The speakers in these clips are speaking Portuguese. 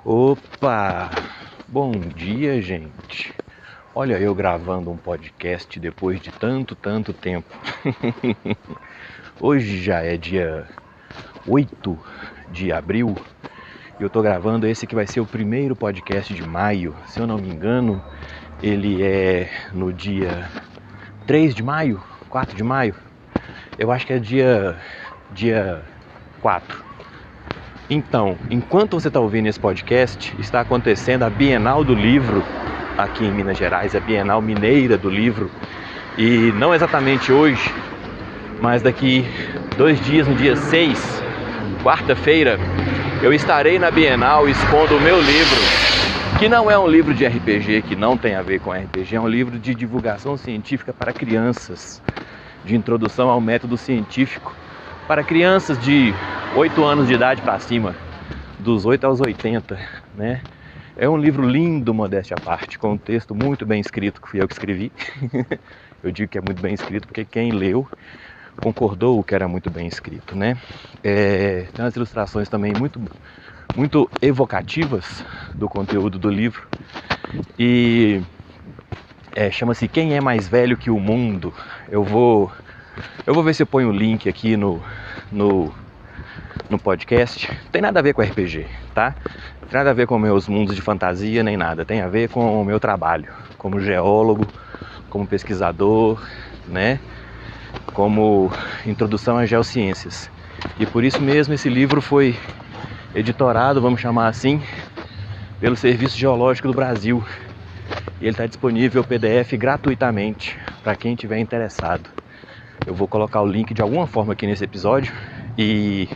Opa! Bom dia, gente. Olha eu gravando um podcast depois de tanto tempo. Hoje já é dia 8 de abril e eu tô gravando esse que vai ser o primeiro podcast de maio. Se eu não me engano, ele é no dia 3 de maio, 4 de maio. Eu acho que é dia 4. Então, enquanto você está ouvindo esse podcast, está acontecendo a Bienal do Livro aqui em Minas Gerais, a Bienal Mineira do Livro. E não exatamente hoje, mas daqui 2 dias, no dia 6, quarta-feira, eu estarei na Bienal expondo o meu livro, que não é um livro de RPG, que não tem a ver com RPG, é um livro de divulgação científica para crianças, de introdução ao método científico, para crianças de 8 anos de idade para cima, dos 8 aos 80, né? É um livro lindo, modéstia à parte, com um texto muito bem escrito, que fui eu que escrevi. Eu digo que é muito bem escrito porque quem leu concordou que era muito bem escrito, né? Tem umas ilustrações também muito evocativas do conteúdo do livro. E chama-se Quem é Mais Velho que o Mundo? Eu vou ver se eu ponho o link aqui no podcast. Não tem nada a ver com RPG, tá? Não tem nada a ver com meus mundos de fantasia nem nada. Tem a ver com o meu trabalho como geólogo, como pesquisador, né? Como introdução às geociências. E por isso mesmo esse livro foi editorado, vamos chamar assim, pelo Serviço Geológico do Brasil. E ele está disponível PDF gratuitamente para quem tiver interessado. Eu vou colocar o link de alguma forma aqui nesse episódio e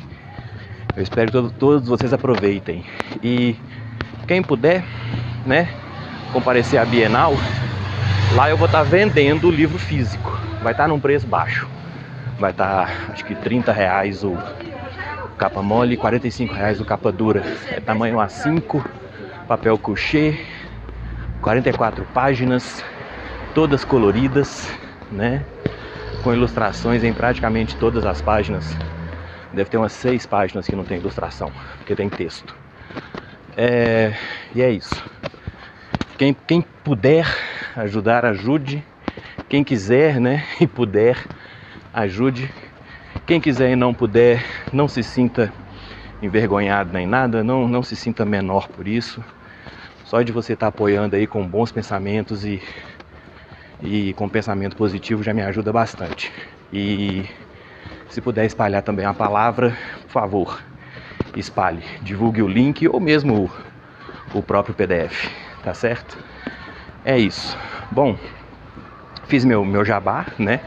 eu espero que todos vocês aproveitem. E quem puder, né, comparecer à Bienal, lá eu vou estar vendendo o livro físico. Vai estar num preço baixo. Vai estar, acho que R$30 o capa mole e R$45 o capa dura. É tamanho A5, papel couché, 44 páginas, todas coloridas, né? Com ilustrações em praticamente todas as páginas. Deve ter umas 6 páginas que não tem ilustração, porque tem texto. E é isso. Quem puder ajudar, ajude. Quem quiser, né, e puder, ajude. Quem quiser e não puder, não se sinta envergonhado nem nada, não se sinta menor por isso. Só de você estar apoiando aí com bons pensamentos e com pensamento positivo já me ajuda bastante. E se puder espalhar também a palavra, por favor, espalhe, divulgue o link ou mesmo o próprio PDF, tá certo? É isso. Bom, fiz meu jabá, né?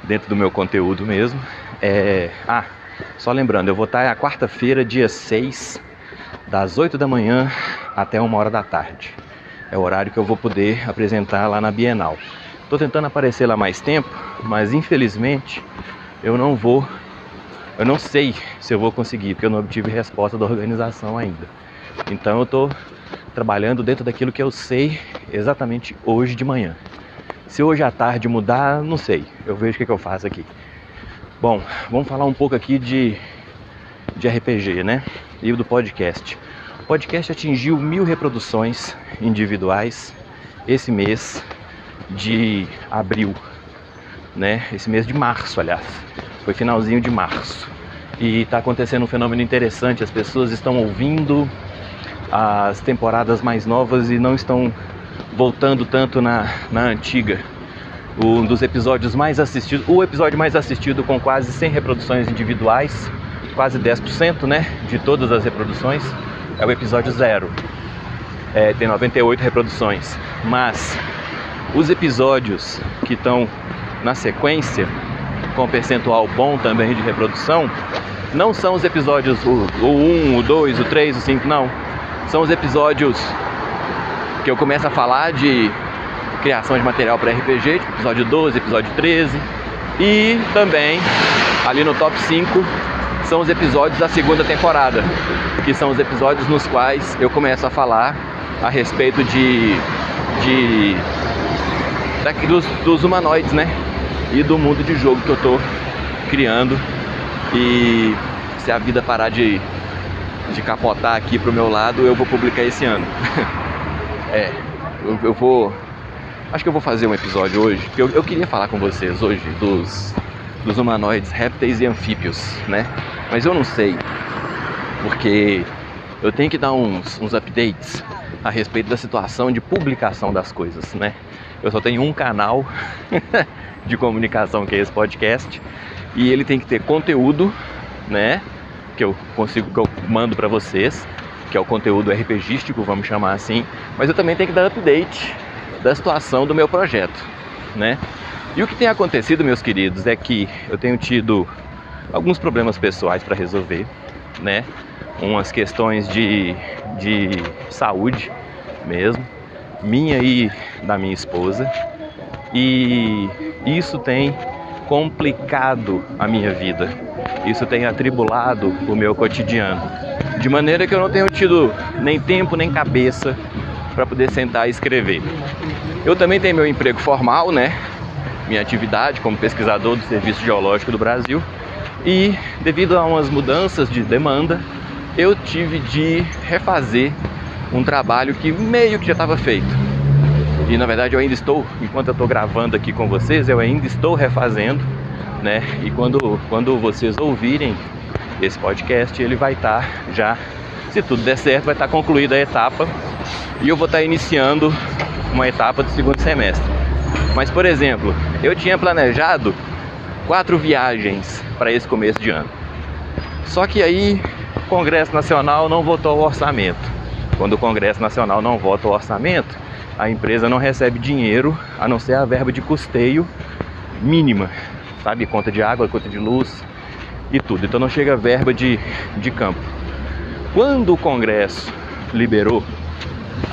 Dentro do meu conteúdo mesmo. Só lembrando, eu vou estar a quarta-feira, dia 6, das 8 da manhã até 1 hora da tarde. É o horário que eu vou poder apresentar lá na Bienal. Estou tentando aparecer lá mais tempo, mas infelizmente eu não sei se eu vou conseguir, porque eu não obtive resposta da organização ainda. Então eu estou trabalhando dentro daquilo que eu sei exatamente hoje de manhã. Se hoje à tarde mudar, não sei, eu vejo o que eu faço aqui. Bom, vamos falar um pouco aqui de RPG, né? E do podcast. O podcast atingiu 1000 reproduções individuais esse mês de abril, né? Esse mês de março, aliás, foi finalzinho de março. E está acontecendo um fenômeno interessante, as pessoas estão ouvindo as temporadas mais novas e não estão voltando tanto na antiga. Um dos episódios mais assistidos, o episódio mais assistido com quase 100 reproduções individuais, quase 10%, né, de todas as reproduções, é o episódio 0. Tem 98 reproduções, mas os episódios que estão na sequência, com percentual bom também de reprodução, não são os episódios o 1, o 2, o 3, o 5, não. São os episódios que eu começo a falar de criação de material para RPG, tipo episódio 12, episódio 13. E também, ali no top 5, são os episódios da segunda temporada, que são os episódios nos quais eu começo a falar a respeito dos humanoides, né? E do mundo de jogo que eu tô criando. E se a vida parar de de capotar aqui pro meu lado, eu vou publicar esse ano. Eu vou... Acho que eu vou fazer um episódio hoje, porque eu queria falar com vocês hoje dos humanoides, répteis e anfíbios, né? Mas eu não sei, porque eu tenho que dar uns updates a respeito da situação de publicação das coisas, né? Eu só tenho um canal de comunicação, que é esse podcast, e ele tem que ter conteúdo, né? Que eu mando pra vocês, que é o conteúdo RPGístico, vamos chamar assim, mas eu também tenho que dar update da situação do meu projeto, né? E o que tem acontecido, meus queridos, é que eu tenho tido alguns problemas pessoais para resolver, né? Umas questões de saúde mesmo, minha e da minha esposa, e isso tem complicado a minha vida, isso tem atribulado o meu cotidiano, de maneira que eu não tenho tido nem tempo nem cabeça para poder sentar e escrever. Eu também tenho meu emprego formal, né? Minha atividade como pesquisador do Serviço Geológico do Brasil, e devido a umas mudanças de demanda, eu tive de refazer um trabalho que meio que já estava feito. E na verdade eu ainda estou, enquanto eu estou gravando aqui com vocês, eu ainda estou refazendo, né? E quando vocês ouvirem esse podcast, ele vai estar já, se tudo der certo, vai estar concluída a etapa, e eu vou estar iniciando uma etapa do segundo semestre. Mas, por exemplo, eu tinha planejado 4 viagens para esse começo de ano. Só que aí o Congresso Nacional não votou o orçamento. Quando o Congresso Nacional não vota o orçamento, a empresa não recebe dinheiro, a não ser a verba de custeio mínima, sabe? Conta de água, conta de luz e tudo. Então não chega verba de campo. Quando o Congresso liberou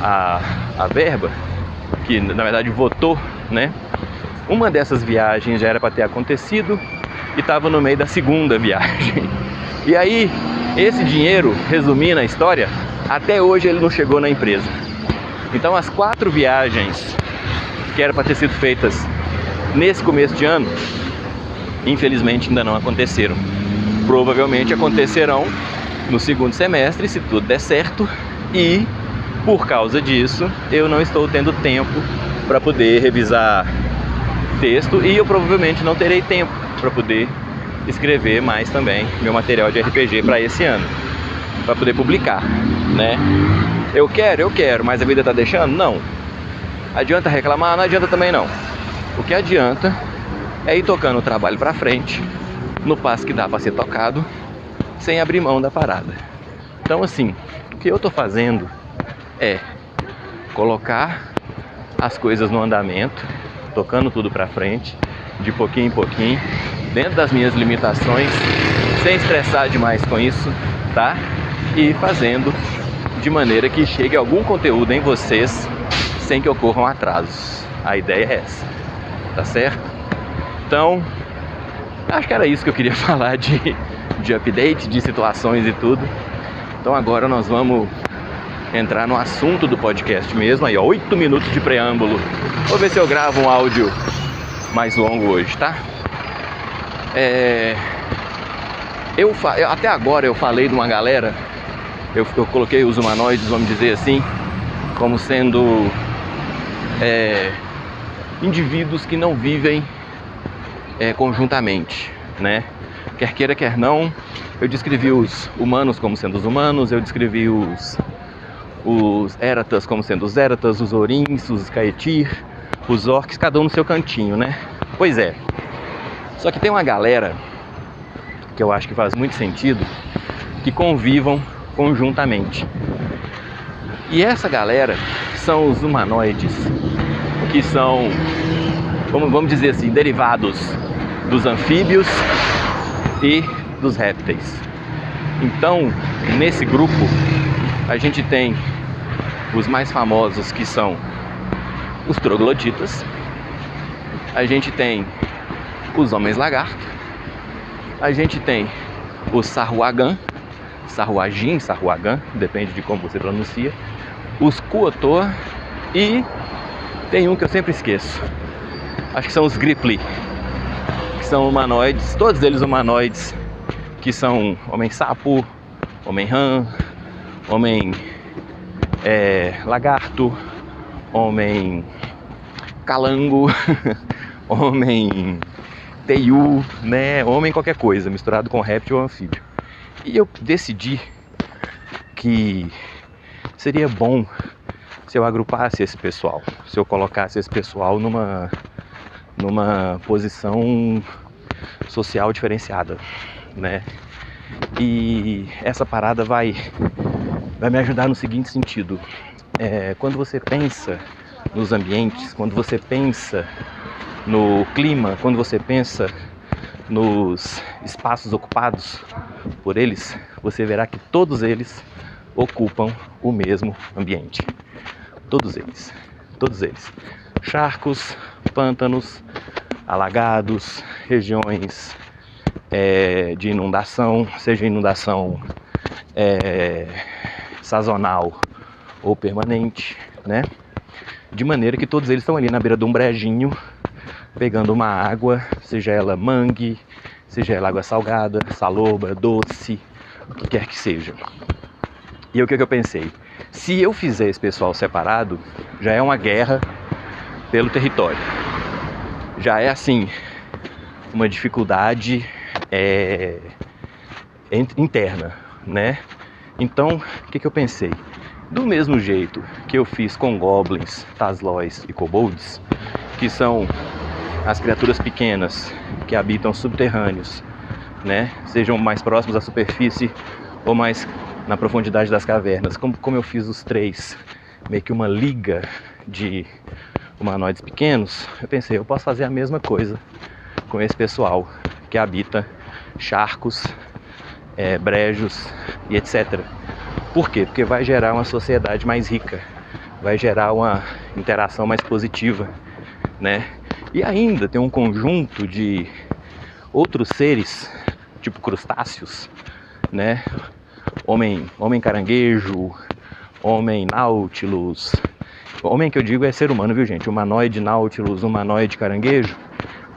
a verba, que na verdade votou, né? Uma dessas viagens já era para ter acontecido e estava no meio da segunda viagem. E aí, esse dinheiro, resumindo a história, até hoje ele não chegou na empresa. Então as 4 viagens que eram para ter sido feitas nesse começo de ano, infelizmente ainda não aconteceram. Provavelmente acontecerão no segundo semestre, se tudo der certo, e por causa disso eu não estou tendo tempo para poder revisar texto, e eu provavelmente não terei tempo para poder escrever mais também meu material de RPG para esse ano, para poder publicar, né? Eu quero, mas a vida tá deixando? Não. Adianta reclamar? Não adianta também não. O que adianta é ir tocando o trabalho para frente, no passo que dá para ser tocado, sem abrir mão da parada. Então assim, o que eu tô fazendo é colocar as coisas no andamento, tocando tudo para frente, de pouquinho em pouquinho, dentro das minhas limitações, sem estressar demais com isso, tá? E fazendo de maneira que chegue algum conteúdo em vocês sem que ocorram atrasos. A ideia é essa, tá certo? Então, acho que era isso que eu queria falar de update, de situações e tudo. Então agora nós vamos entrar no assunto do podcast mesmo. Aí, ó, 8 minutos de preâmbulo. Vou ver se eu gravo um áudio mais longo hoje, tá? Até agora eu falei de uma galera, eu coloquei os humanoides, vamos dizer assim, como sendo indivíduos que não vivem conjuntamente, né? Quer queira, quer não, eu descrevi os humanos como sendo os humanos, eu descrevi os Eratas como sendo os Eratas, os Orins, os Caetir, os Orcs, cada um no seu cantinho, né? Pois é. Só que tem uma galera que eu acho que faz muito sentido que convivam conjuntamente. E essa galera são os humanoides, que são, vamos dizer assim, derivados dos anfíbios e dos répteis. Então, nesse grupo, a gente tem os mais famosos, que são os trogloditas, a gente tem os homens lagarto, a gente tem os Sahuagin, depende de como você pronuncia, os Kuotoa, e tem um que eu sempre esqueço, acho que são os Gripli, que são humanoides, todos eles humanoides, que são homem-sapo, homem-rã, homem lagarto, homem calango, homem teiu, né? Homem qualquer coisa, misturado com réptil ou anfíbio. E eu decidi que seria bom se eu agrupasse esse pessoal, se eu colocasse esse pessoal numa posição social diferenciada, né? E essa parada vai me ajudar no seguinte sentido: quando você pensa nos ambientes, quando você pensa no clima, quando você pensa nos espaços ocupados por eles, você verá que todos eles ocupam o mesmo ambiente. Todos eles. Charcos, pântanos, alagados, regiões de inundação, seja inundação sazonal ou permanente, né? De maneira que todos eles estão ali na beira de um brejinho, pegando uma água, seja ela mangue, seja ela água salgada, salobra, doce, o que quer que seja. E o que eu pensei? Se eu fizer esse pessoal separado, já é uma guerra pelo território. Já é assim, uma dificuldade interna, né? Então, o que eu pensei? Do mesmo jeito que eu fiz com goblins, taslóis e kobolds, que são as criaturas pequenas que habitam subterrâneos, né? Sejam mais próximos à superfície ou mais na profundidade das cavernas. Como eu fiz os três, meio que uma liga de humanoides pequenos, eu pensei, eu posso fazer a mesma coisa com esse pessoal que habita charcos, brejos e etc. Por quê? Porque vai gerar uma sociedade mais rica, vai gerar uma interação mais positiva, né? E ainda tem um conjunto de outros seres, tipo crustáceos, né? Homem caranguejo, homem nautilus. Homem que eu digo é ser humano, viu, gente? Humanoide nautilus, humanoide caranguejo,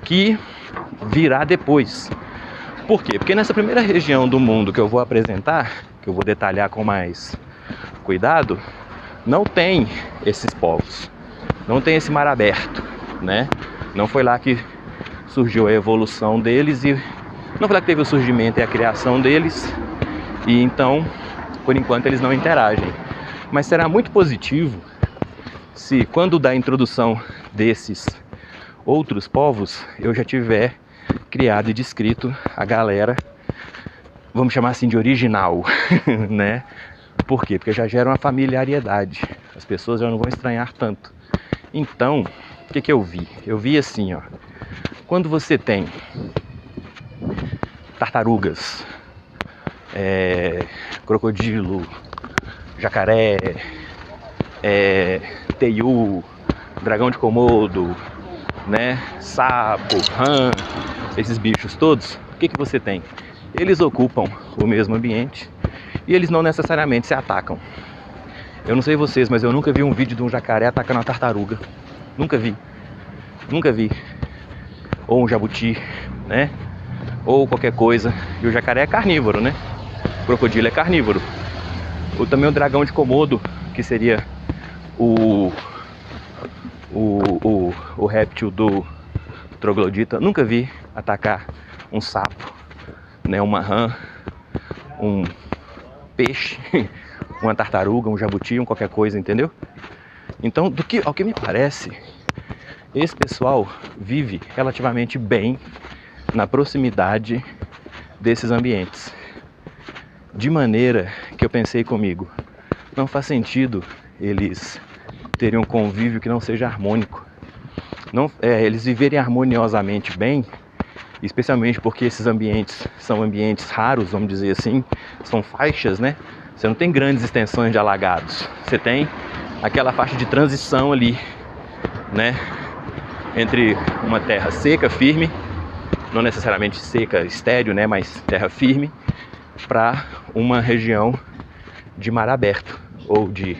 que virá depois. Por quê? Porque nessa primeira região do mundo que eu vou apresentar, que eu vou detalhar com mais cuidado, não tem esses povos, não tem esse mar aberto, né? Não foi lá que surgiu a evolução deles e não foi lá que teve o surgimento e a criação deles, e então, por enquanto, eles não interagem. Mas será muito positivo se, quando da introdução desses outros povos, eu já tiver criado e descrito a galera, vamos chamar assim de original, né? Por quê? Porque já gera uma familiaridade, as pessoas já não vão estranhar tanto. Então, o que eu vi? Eu vi assim, ó, quando você tem tartarugas, crocodilo, jacaré, teiu, dragão de Komodo, né, sapo, rã, esses bichos todos, o que você tem? Eles ocupam o mesmo ambiente e eles não necessariamente se atacam. Eu não sei vocês, mas eu nunca vi um vídeo de um jacaré atacando uma tartaruga. Nunca vi. Ou um jabuti, né? Ou qualquer coisa. E o jacaré é carnívoro, né? O crocodilo é carnívoro. Ou também o dragão de Komodo, que seria o réptil do troglodita. Nunca vi atacar um sapo, né? Uma rã, um peixe, uma tartaruga, um jabuti, qualquer coisa, entendeu? Então, ao que me parece, esse pessoal vive relativamente bem na proximidade desses ambientes. De maneira que eu pensei comigo, não faz sentido eles terem um convívio que não seja harmônico. Eles viverem harmoniosamente bem, especialmente porque esses ambientes são ambientes raros, vamos dizer assim, são faixas, né? Você não tem grandes extensões de alagados, você tem aquela faixa de transição ali, né? Entre uma terra seca, firme, não necessariamente seca, estéril, né? Mas terra firme, para uma região de mar aberto, ou de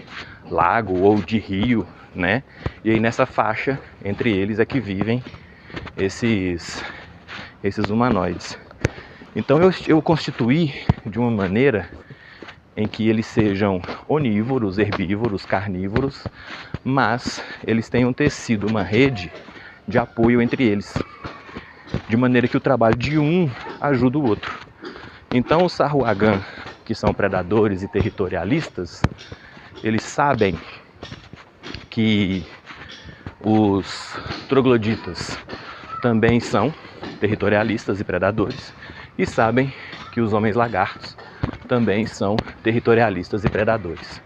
lago, ou de rio, né? E aí nessa faixa, entre eles, é que vivem esses humanoides. Então eu constituí de uma maneira em que eles sejam onívoros, herbívoros, carnívoros, mas eles têm um tecido, uma rede de apoio entre eles, de maneira que o trabalho de um ajuda o outro. Então os Sahuagin, que são predadores e territorialistas, eles sabem que os trogloditas também são territorialistas e predadores, e sabem que os homens lagartos também são territorialistas e predadores.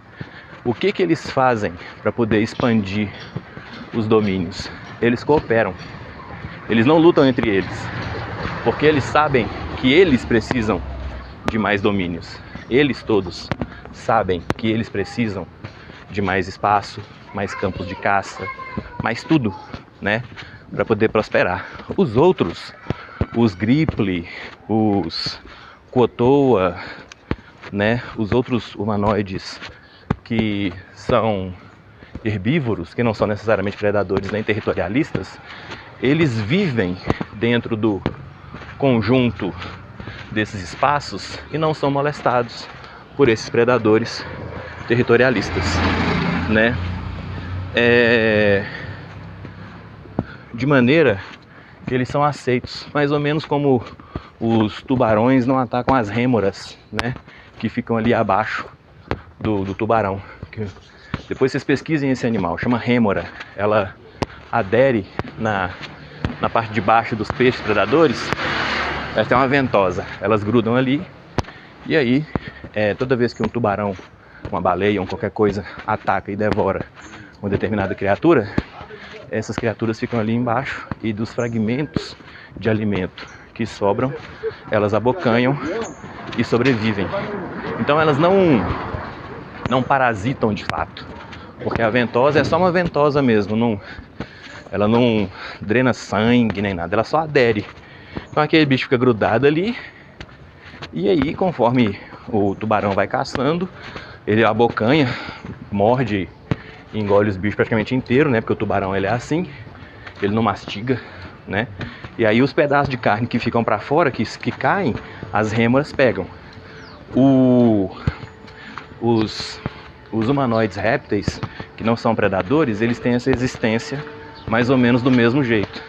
O que eles fazem para poder expandir os domínios? Eles cooperam. Eles não lutam entre eles, porque eles sabem que eles precisam de mais domínios. Eles todos sabem que eles precisam de mais espaço, mais campos de caça, mais tudo, né, para poder prosperar. Os outros, os Gripli, os Quotoa, né, os outros humanoides que são herbívoros, que não são necessariamente predadores nem territorialistas, eles vivem dentro do conjunto desses espaços e não são molestados por esses predadores territorialistas, né? De maneira que eles são aceitos, mais ou menos como os tubarões não atacam as rêmoras, né, que ficam ali abaixo do tubarão. Depois vocês pesquisem esse animal, chama rêmora. Ela adere na parte de baixo dos peixes predadores. Ela tem uma ventosa, elas grudam ali, e aí toda vez que um tubarão, uma baleia ou qualquer coisa ataca e devora uma determinada criatura, essas criaturas ficam ali embaixo e dos fragmentos de alimento que sobram, elas abocanham e sobrevivem. Então elas não parasitam de fato, porque a ventosa é só uma ventosa mesmo, ela não drena sangue nem nada, ela só adere. Então aquele bicho fica grudado ali, e aí conforme o tubarão vai caçando, ele abocanha, morde e engole os bichos praticamente inteiro, né? Porque o tubarão ele é assim, ele não mastiga, né? E aí os pedaços de carne que ficam para fora, que caem, as rêmoras pegam. Os humanoides répteis, que não são predadores, eles têm essa existência mais ou menos do mesmo jeito.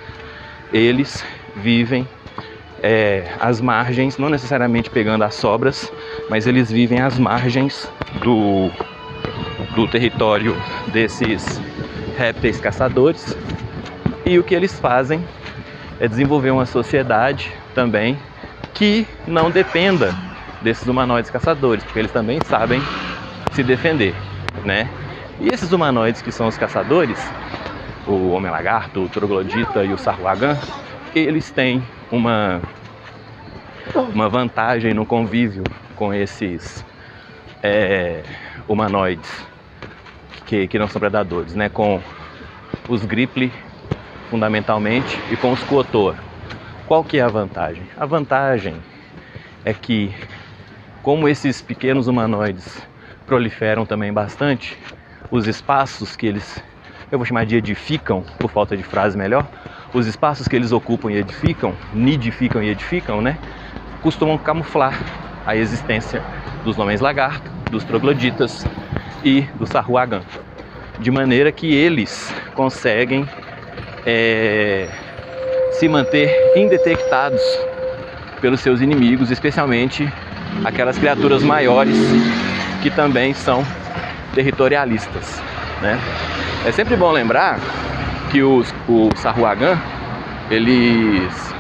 Eles vivem às margens, não necessariamente pegando as sobras, mas eles vivem às margens do território desses répteis caçadores. E o que eles fazem é desenvolver uma sociedade também que não dependa desses humanoides caçadores, porque eles também sabem se defender, né? E esses humanoides que são os caçadores, o Homem-Lagarto, o Troglodita e o Sahuagin, eles têm uma vantagem no convívio com esses humanoides que não são predadores, né? Com os Gripli, fundamentalmente, e com os Quotoa. Qual que é a vantagem? A vantagem é que, como esses pequenos humanoides proliferam também bastante, os espaços que eles, eu vou chamar de edificam, por falta de frase melhor, os espaços que eles ocupam e edificam, nidificam e edificam, né, costumam camuflar a existência dos homens lagarto, dos trogloditas e do Sahuagin, de maneira que eles conseguem se manter indetectados pelos seus inimigos, especialmente aquelas criaturas maiores que também são territorialistas, né? É sempre bom lembrar que o Sahuagin, eles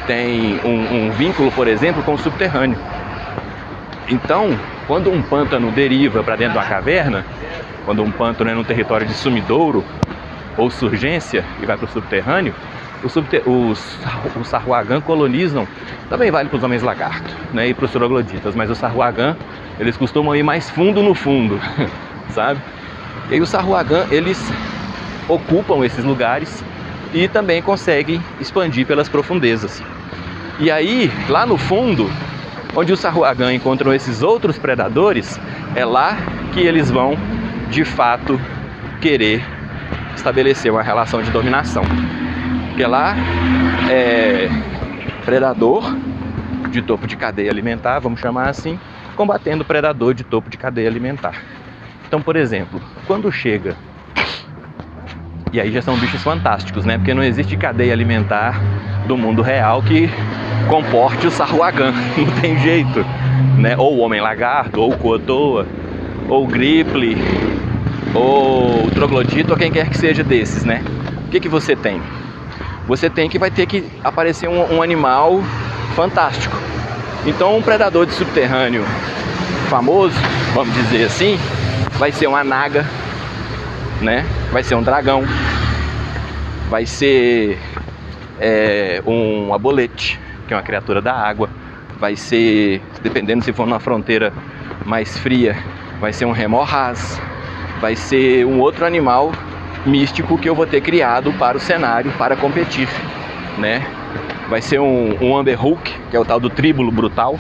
têm um vínculo, por exemplo, com o subterrâneo. Então, quando um pântano deriva para dentro de uma caverna, quando um pântano é num território de sumidouro ou surgência e vai para o subterrâneo, os Sahuagin colonizam, também vale para os homens lagarto, né, e para os trogloditas, mas os Sahuagin, eles costumam ir mais fundo no fundo, sabe? E aí os Sahuagin, eles ocupam esses lugares e também conseguem expandir pelas profundezas. E aí, lá no fundo, onde os Sahuagin encontram esses outros predadores, é lá que eles vão, de fato, querer estabelecer uma relação de dominação. Porque lá é predador de topo de cadeia alimentar, vamos chamar assim, combatendo o predador de topo de cadeia alimentar. Então, por exemplo, quando chega, e aí já são bichos fantásticos, né? Porque não existe cadeia alimentar do mundo real que comporte o Sahuagin, não tem jeito, né? Ou o Homem-Lagarto, ou o Kuo-Toa, ou o Gripply, ou o Troglodito, ou quem quer que seja desses, né? O que você tem? Você tem que vai ter que aparecer um animal fantástico. Então um predador de subterrâneo famoso, vamos dizer assim, vai ser uma naga, né? Vai ser um dragão, vai ser um abolete, que é uma criatura da água, vai ser, dependendo se for numa fronteira mais fria, vai ser um remorraz, vai ser um outro animal místico que eu vou ter criado para o cenário, para competir, né? Vai ser um Amberhook, que é o tal do tríbulo brutal.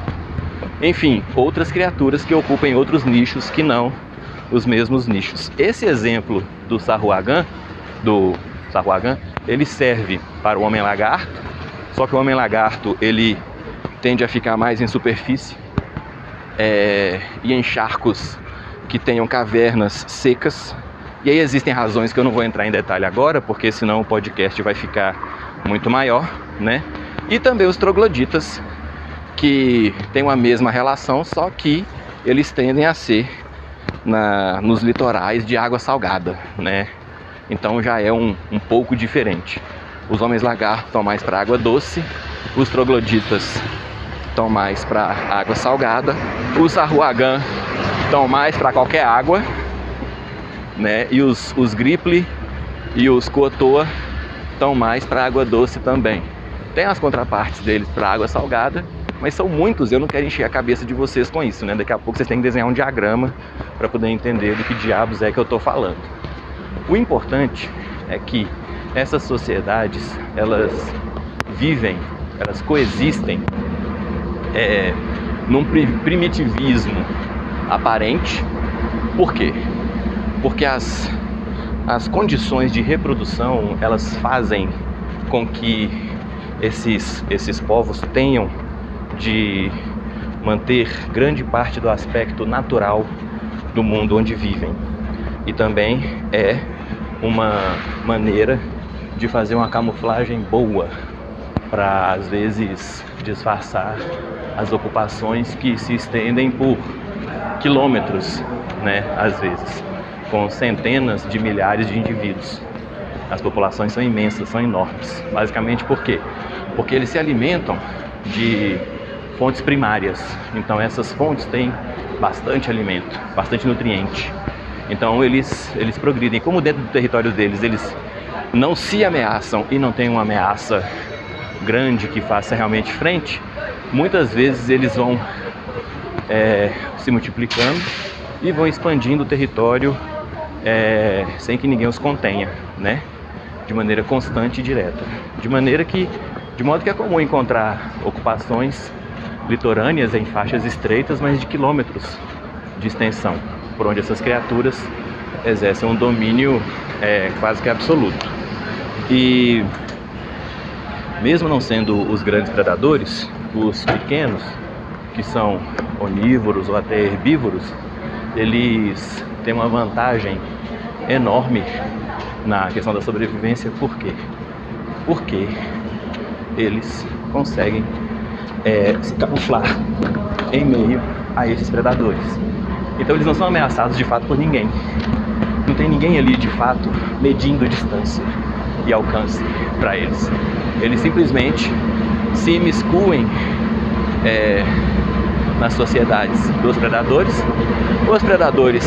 Enfim, outras criaturas que ocupem outros nichos que não os mesmos nichos. Esse exemplo do Sahuagin, ele serve para o Homem-Lagarto, só que o Homem-Lagarto ele tende a ficar mais em superfície e em charcos que tenham cavernas secas. E aí existem razões que eu não vou entrar em detalhe agora, porque senão o podcast vai ficar muito maior, né? E também os trogloditas, que têm uma mesma relação, só que eles tendem a ser nos litorais de água salgada, né? Então já é um pouco diferente. Os homens-lagarto estão mais para água doce, os trogloditas estão mais para água salgada, os Sahuagin estão mais para qualquer água, né? E os Gripply e os Kuo-Toa estão mais para água doce também. Tem as contrapartes deles para água salgada, mas são muitos, eu não quero encher a cabeça de vocês com isso, né? Daqui a pouco vocês têm que desenhar um diagrama para poder entender do que diabos é que eu estou falando. O importante é que essas sociedades, elas vivem, elas coexistem num primitivismo aparente. Por quê? Porque as condições de reprodução, elas fazem com que esses povos tenham de manter grande parte do aspecto natural do mundo onde vivem. E também é uma maneira de fazer uma camuflagem boa para, às vezes, disfarçar as ocupações que se estendem por quilômetros, né? Às vezes, com centenas de milhares de indivíduos. As populações são imensas, são enormes. Basicamente por quê? Porque eles se alimentam de fontes primárias. Então essas fontes têm bastante alimento, bastante nutriente. Então eles progridem. Como dentro do território deles eles não se ameaçam e não tem uma ameaça grande que faça realmente frente, muitas vezes eles vão se multiplicando e vão expandindo o território sem que ninguém os contenha, né? De maneira constante e direta. De modo que é comum encontrar ocupações litorâneas em faixas estreitas, mas de quilômetros de extensão, por onde essas criaturas exercem um domínio quase que absoluto. E mesmo não sendo os grandes predadores, os pequenos, que são onívoros ou até herbívoros, eles têm uma vantagem enorme na questão da sobrevivência. Por quê? Porque eles conseguem se camuflar em meio a esses predadores. Então eles não são ameaçados de fato por ninguém. Não tem ninguém ali de fato medindo distância e alcance para eles. Eles simplesmente se imiscuem nas sociedades dos predadores. Os predadores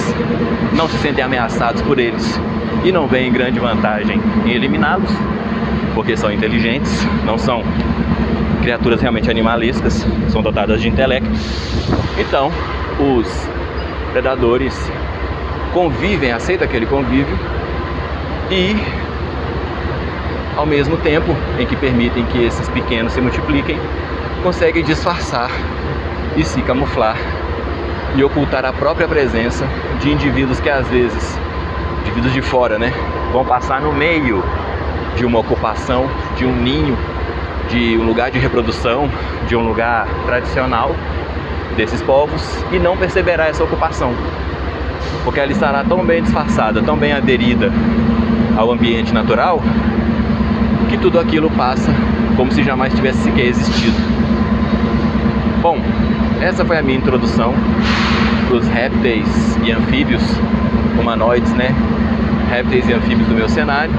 não se sentem ameaçados por eles e não veem grande vantagem em eliminá-los, porque são inteligentes, não são criaturas realmente animalescas, são dotadas de intelecto. Então os predadores convivem, aceitam aquele convívio e, ao mesmo tempo em que permitem que esses pequenos se multipliquem, conseguem disfarçar e se camuflar e ocultar a própria presença de indivíduos que, às vezes, indivíduos de fora, né, vão passar no meio de uma ocupação, de um ninho, de um lugar de reprodução, de um lugar tradicional, desses povos e não perceberá essa ocupação, porque ela estará tão bem disfarçada, tão bem aderida ao ambiente natural, que tudo aquilo passa como se jamais tivesse sequer existido. Bom, essa foi a minha introdução para os répteis e anfíbios humanoides, né? Répteis e anfíbios do meu cenário.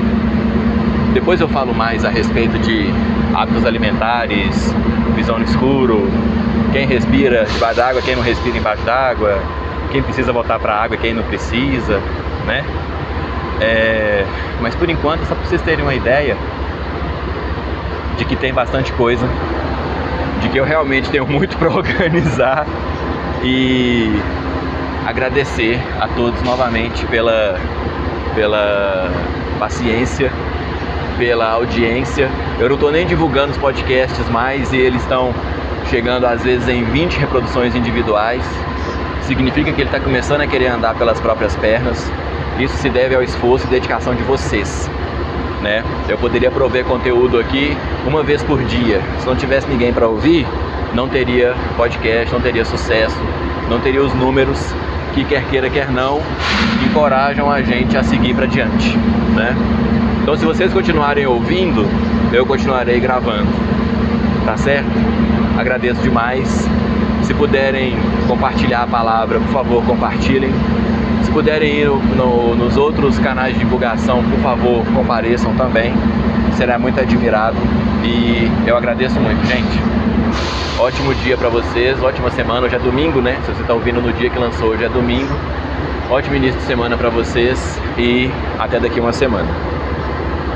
Depois eu falo mais a respeito de hábitos alimentares, visão no escuro, quem respira debaixo d'água, quem não respira embaixo d'água, quem precisa voltar para a água, quem não precisa, né? Mas por enquanto, só para vocês terem uma ideia de que tem bastante coisa, de que eu realmente tenho muito para organizar, e agradecer a todos novamente pela paciência, pela audiência. Eu não estou nem divulgando os podcasts mais e eles estão chegando às vezes em 20 reproduções individuais. Significa que ele está começando a querer andar pelas próprias pernas. Isso se deve ao esforço e dedicação de vocês, né? Eu poderia prover conteúdo aqui uma vez por dia. Se não tivesse ninguém para ouvir, não teria podcast, não teria sucesso, não teria os números que, quer queira, quer não, encorajam a gente a seguir para diante, né? Então, se vocês continuarem ouvindo, eu continuarei gravando, tá certo? Agradeço demais. Se puderem compartilhar a palavra, por favor, compartilhem. Se puderem ir nos outros canais de divulgação, por favor, compareçam também. Será muito admirado e eu agradeço muito, gente. Ótimo dia para vocês, ótima semana. Hoje é domingo, né? Se você está ouvindo no dia que lançou, hoje é domingo. Ótimo início de semana para vocês e até daqui uma semana.